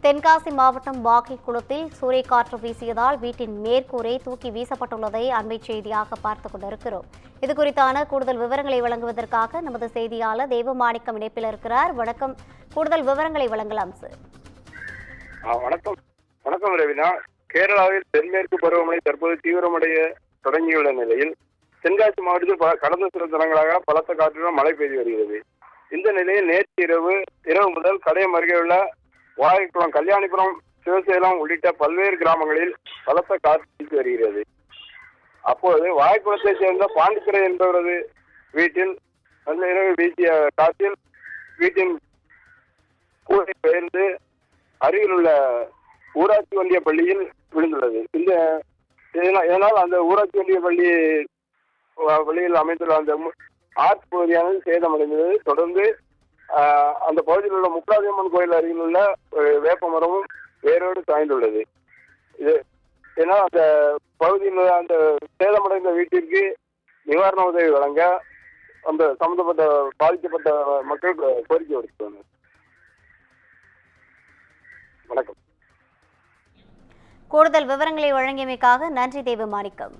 தென்காசி மாவட்டம் வாகை குளத்தில் சூறைக்காற்று வீசியதால் வீட்டின் மேற்கூரை தூக்கி வீசப்பட்டுள்ளதை அண்மை செய்தியாக பார்த்துக் கொண்டிருக்கிறோம். இதுகுறித்தான கூடுதல் விவரங்களை வழங்குவதற்காக நமது செய்தியாளர் தேவமாணிக்கம் இணைப்பில் இருக்கிறார். வணக்கம், கூடுதல் விவரங்களை வழங்கலாம் சார். வணக்கம் வணக்கம் ரவினா. கேரளாவில் தென்மேற்கு பருவமழை தற்போது தீவிரமடைய தொடங்கியுள்ள நிலையில் தென்காசி மாவட்டத்தில் கடந்த சில தினங்களாக பலத்த காற்றுடன் மழை பெய்து வருகிறது. இந்த நிலையில் நேற்று இரவு முதல் கடையம் அருகே உள்ள வாகைக்குளம், கல்யாணிபுரம், சிவசேலம் உள்ளிட்ட பல்வேறு கிராமங்களில் பலத்த காற்று வீசி வருகிறது. அப்போது வாகைக்குளத்தை சேர்ந்த பாண்டித்துறை என்பவரது வீட்டில் நல்ல இரவு வீசிய காற்றில் வீட்டின் கூரை பெயர்ந்து அருகில் உள்ள ஊராட்சி ஒன்றிய பள்ளியில் விழுந்துள்ளது. இதனால் அந்த ஊராட்சி ஒன்றிய பள்ளியில் அமைந்துள்ள அந்த ஆர்ட் பகுதியானது சேதமடைந்தது. தொடர்ந்து அந்த பகுதியில் உள்ள முக்லாதியம்மன் கோயில் அருகில் உள்ள வேப்ப மரமும் வேரோடு சாய்ந்துள்ளது. இதனால் அந்த பகுதியில் அந்த சேதமடைந்த வீட்டிற்கு நிவாரண உதவி வழங்க அந்த சம்பந்தப்பட்ட பாதிக்கப்பட்ட மக்கள் கோரிக்கை விடுத்துள்ளனர். வணக்கம். கூடுதல் விவரங்களை வழங்கியமைக்காக நன்றி தேவமாணிக்கம்.